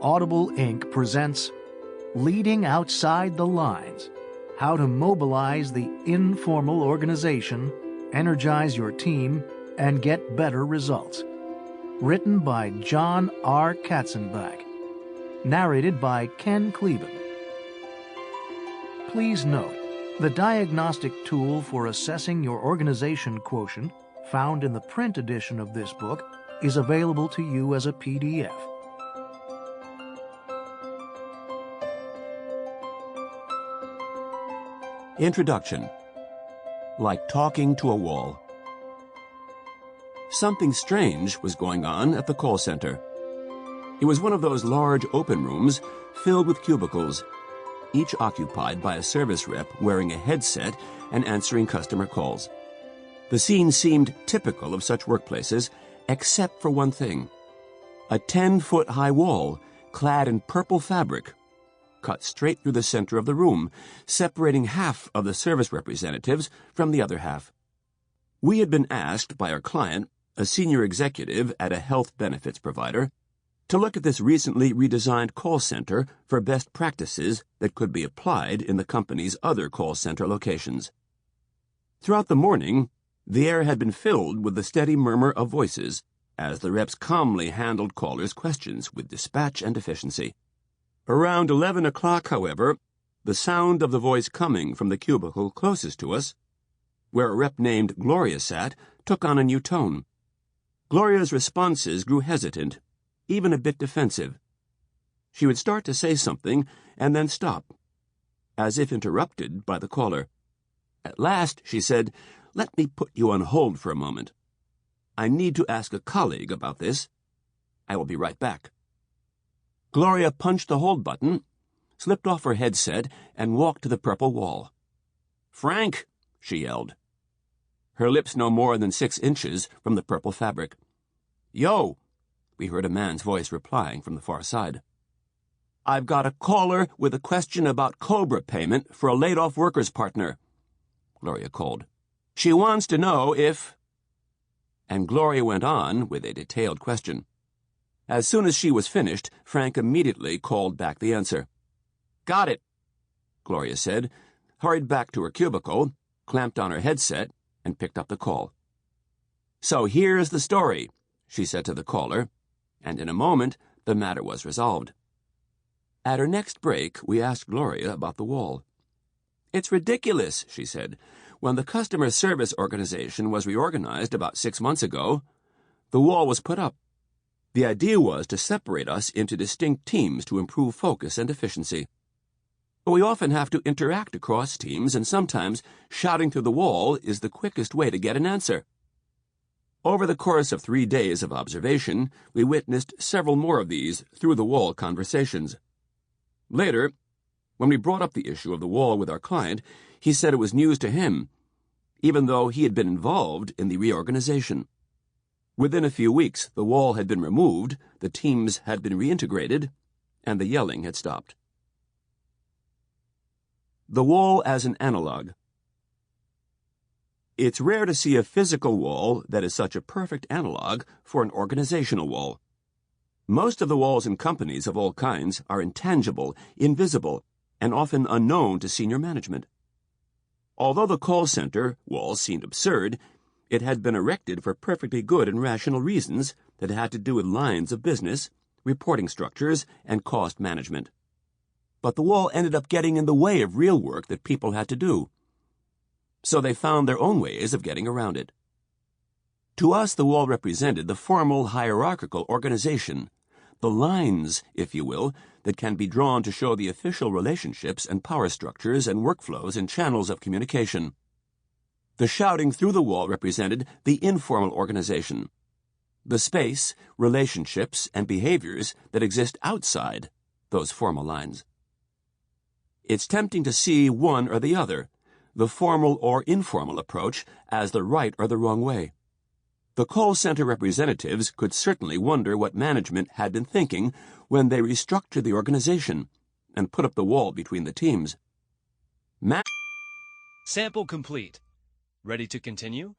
Audible Inc. presents Leading Outside the Lines: How to Mobilize the Informal Organization, Energize Your Team, and Get Better Results. Written by Jon R. Katzenbach. Narrated by Ken Kliban. Please note, the diagnostic tool for assessing your organization quotient, found in the print edition of this book, is available to you as a PDF. Introduction. Like talking to a wall. Something strange was going on at the call center. It was one of those large open rooms filled with cubicles, each occupied by a service rep wearing a headset and answering customer calls. The scene seemed typical of such workplaces, except for one thing: a 10-foot-high wall clad in purple fabric cut straight through the center of the room, separating half of the service representatives from the other half. We had been asked by our client, a senior executive at a health benefits provider, to look at this recently redesigned call center for best practices that could be applied in the company's other call center locations. Throughout the morning, the air had been filled with the steady murmur of voices as the reps calmly handled callers' questions with dispatch and efficiency. Around 11 o'clock, however, the sound of the voice coming from the cubicle closest to us, where a rep named Gloria sat, took on a new tone. Gloria's responses grew hesitant, even a bit defensive. She would start to say something and then stop, as if interrupted by the caller. At last, she said, "Let me put you on hold for a moment. I need to ask a colleague about this. I will be right back." Gloria punched the hold button, slipped off her headset, and walked to the purple wall. "Frank!" she yelled, her lips no more than 6 inches from the purple fabric. "Yo!" we heard a man's voice replying from the far side. "I've got a caller with a question about COBRA payment for a laid-off worker's partner," Gloria called. "She wants to know if—" And Gloria went on with a detailed question. As soon as she was finished, Frank immediately called back the answer. "Got it," Gloria said, hurried back to her cubicle, clamped on her headset, and picked up the call. "So here's the story," she said to the caller, and in a moment the matter was resolved. At her next break, we asked Gloria about the wall. "It's ridiculous," she said. "When the customer service organization was reorganized about 6 months ago, the wall was put up. The idea was to separate us into distinct teams to improve focus and efficiency. But we often have to interact across teams, and sometimes shouting through the wall is the quickest way to get an answer." Over the course of 3 days of observation, we witnessed several more of these through-the-wall conversations. Later, when we brought up the issue of the wall with our client, he said it was news to him, even though he had been involved in the reorganization. Within a few weeks, the wall had been removed, the teams had been reintegrated, and the yelling had stopped. The wall as an analog. It's rare to see a physical wall that is such a perfect analog for an organizational wall. Most of the walls in companies of all kinds are intangible, invisible, and often unknown to senior management. Although the call center wall seemed absurd, it had been erected for perfectly good and rational reasons that had to do with lines of business, reporting structures, and cost management. But the wall ended up getting in the way of real work that people had to do. So they found their own ways of getting around it. To us, the wall represented the formal hierarchical organization, the lines, if you will, that can be drawn to show the official relationships and power structures and workflows and channels of communication. The shouting through the wall represented the informal organization, the space, relationships, and behaviors that exist outside those formal lines. It's tempting to see one or the other, the formal or informal approach, as the right or the wrong way. The call center representatives could certainly wonder what management had been thinking when they restructured the organization and put up the wall between the teams. Sample complete. Ready to continue?